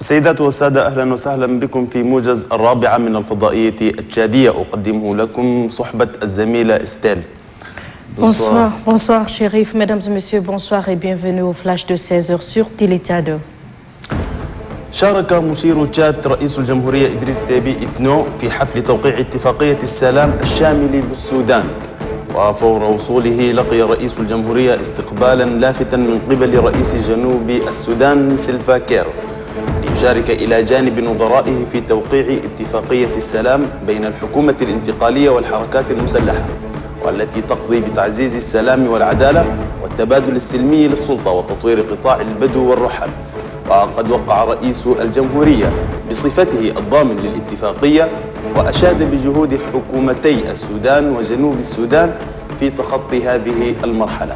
سيدات والسادة، أهلا وسهلا بكم في موجز الرابعة من الفضائية التشادية. أقدمه لكم صحبة الزميلة استيل. Bonsoir Chérif, mesdames et messieurs, bonsoir et bienvenue au flash de 16h sur Télétado. شارك مشير تشاد رئيس الجمهورية إدريس ديبي إتنو في حفل توقيع اتفاقية السلام الشامل بالسودان، وفور وصوله لقي رئيس الجمهورية استقبالا لافتا من قبل رئيس جنوب السودان سيلفا كير ليشارك إلى جانب نظرائه في توقيع اتفاقية السلام بين الحكومة الانتقالية والحركات المسلحة، والتي تقضي بتعزيز السلام والعدالة والتبادل السلمي للسلطة وتطوير قطاع البدو والرحل. وقد وقع رئيس الجمهورية بصفته الضامن للاتفاقية، وأشاد بجهود حكومتي السودان وجنوب السودان في تخطي هذه المرحلة.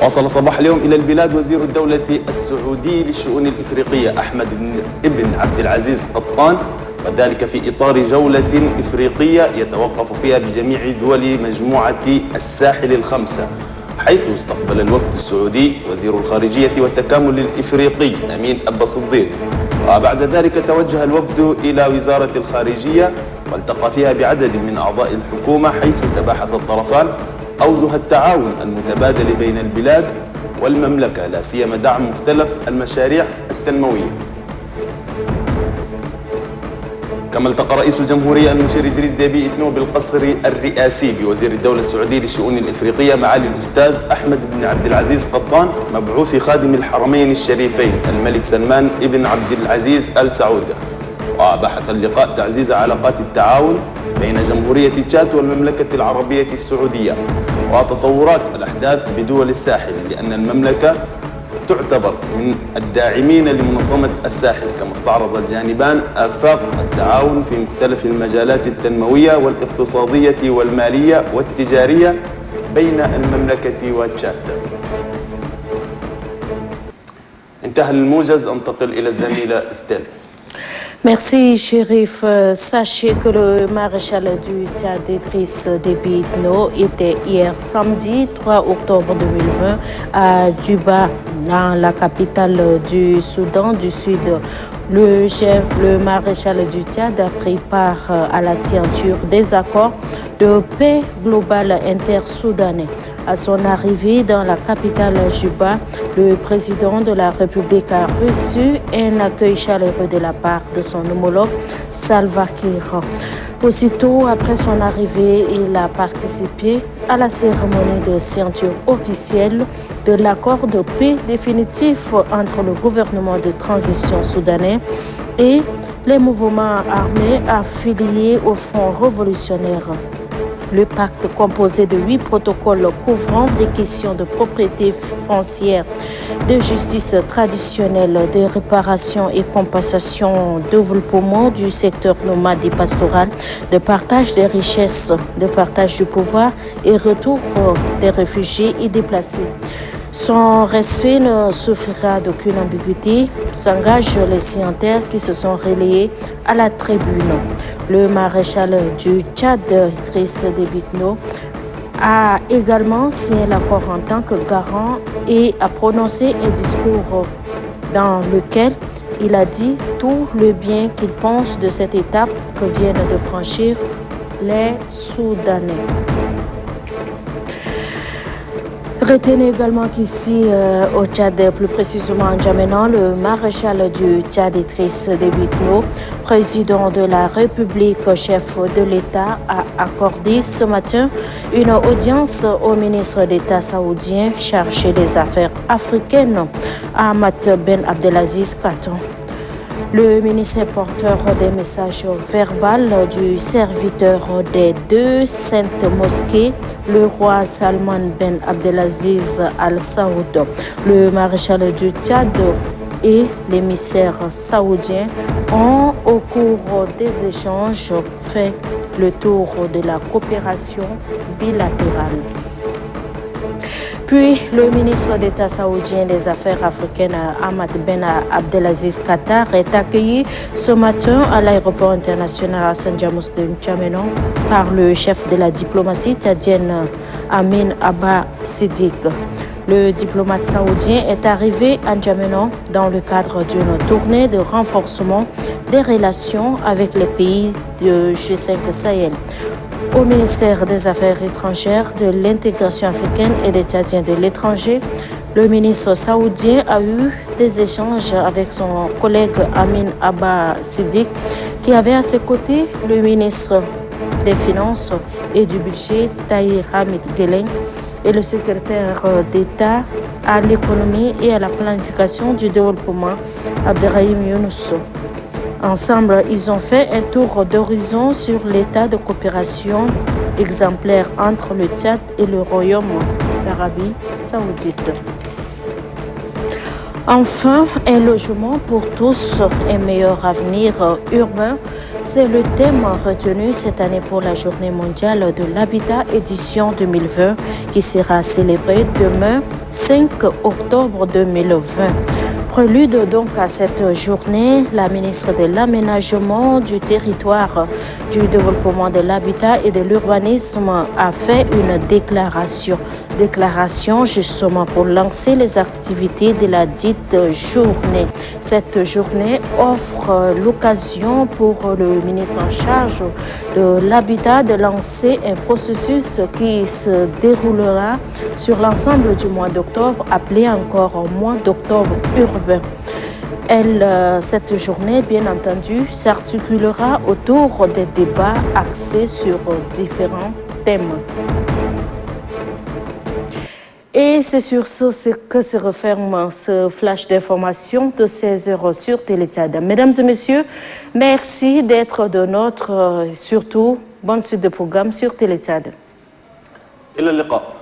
وصل صباح اليوم إلى البلاد وزير الدولة السعودي للشؤون الإفريقية أحمد بن عبد العزيز قطان، وذلك في إطار جولة إفريقية يتوقف فيها بجميع دول مجموعة الساحل الخمسة، حيث استقبل الوفد السعودي وزير الخارجية والتكامل الإفريقي أمين أبا صديق. وبعد ذلك توجه الوفد إلى وزارة الخارجية والتقى فيها بعدد من أعضاء الحكومة، حيث تباحث الطرفان أوجه التعاون المتبادل بين البلاد والمملكة، لا سيما دعم مختلف المشاريع التنموية. كما التقى رئيس الجمهورية المشير إدريس ديبي إتنو بالقصر الرئاسي بوزير الدولة السعودي للشؤون الإفريقية معالي الأستاذ أحمد بن عبد العزيز قطان، مبعوث خادم الحرمين الشريفين الملك سلمان ابن عبد العزيز آل سعود. وبحث اللقاء تعزيز علاقات التعاون بين جمهورية تشاد والمملكة العربية السعودية وتطورات الأحداث بدول الساحل، لأن المملكة تعتبر من الداعمين لمنظمة الساحل. كما استعرض الجانبان آفاق التعاون في مختلف المجالات التنموية والاقتصادية والمالية والتجارية بين المملكة وتشاد. انتهى الموجز، انتقل إلى الزميلة استيل. Merci Chérif. Sachez que le maréchal du Tchad Idriss Déby Itno était hier samedi 3 octobre 2020 à Djuba, dans la capitale du Soudan du Sud. Le maréchal du Tchad a pris part à la signature des accords de paix global intersoudanais. À son arrivée dans la capitale Djuba, le président de la République a reçu un accueil chaleureux de la part de son homologue Salva Kiir. Aussitôt après son arrivée, il a participé à la cérémonie de signature officielle de l'accord de paix définitif entre le gouvernement de transition soudanais et les mouvements armés affiliés au Front révolutionnaire. Le pacte, composé de 8 protocoles couvrant des questions de propriété foncière, de justice traditionnelle, de réparation et compensation, développement du secteur nomade et pastoral, de partage des richesses, de partage du pouvoir et retour des réfugiés et déplacés. Son respect ne souffrira d'aucune ambiguïté, s'engagent les signataires qui se sont relayés à la tribune. Le maréchal du Tchad, Idriss Déby Itno, a également signé l'accord en tant que garant et a prononcé un discours dans lequel il a dit tout le bien qu'il pense de cette étape que viennent de franchir les Soudanais. Retenez également qu'ici au Tchad, plus précisément en N'Djamena, le maréchal du Tchad Idriss Déby Itno, président de la République, chef de l'État, a accordé ce matin une audience au ministre d'État saoudien chargé des affaires africaines, Ahmad Ben Abdelaziz Katon. Le ministre est porteur des messages verbaux du serviteur des deux saintes mosquées, le roi Salman Ben Abdelaziz Al Saoud. Le maréchal du Tchad et l'émissaire saoudien ont, au cours des échanges, fait le tour de la coopération bilatérale. Puis, le ministre d'État saoudien des Affaires africaines, Ahmad Ben Abdelaziz Qatar, est accueilli ce matin à l'aéroport international Hassan Diamous de N'Djamena par le chef de la diplomatie tchadienne, Amin Abba Siddiq. Le diplomate saoudien est arrivé à N'Djamena dans le cadre d'une tournée de renforcement des relations avec les pays du G5 Sahel. Au ministère des Affaires étrangères, de l'intégration africaine et des Tchadiens de l'étranger, le ministre saoudien a eu des échanges avec son collègue Amin Abba Siddiq, qui avait à ses côtés le ministre des Finances et du Budget, Tahir Hamid Guelen, et le secrétaire d'État à l'économie et à la planification du développement, Abderrahim Younous. Ensemble, ils ont fait un tour d'horizon sur l'état de coopération exemplaire entre le Tchad et le Royaume d'Arabie Saoudite. Enfin, un logement pour tous, un meilleur avenir urbain. C'est le thème retenu cette année pour la Journée mondiale de l'habitat édition 2020 qui sera célébrée demain 5 octobre 2020. Prélude donc à cette journée, la ministre de l'Aménagement du territoire, du développement de l'habitat et de l'urbanisme a fait une déclaration justement pour lancer les activités de la dite journée. Cette journée offre l'occasion pour le ministre en charge de l'habitat de lancer un processus qui se déroulera sur l'ensemble du mois d'octobre, appelé encore mois d'octobre urbain. Cette journée, bien entendu, s'articulera autour des débats axés sur différents thèmes. Et c'est sur ce que se referme ce flash d'information de 16h sur Télé-Tchad. Mesdames et messieurs, merci d'être de notre, surtout, bonne suite de programme sur Télé-Tchad. إلى اللقاء.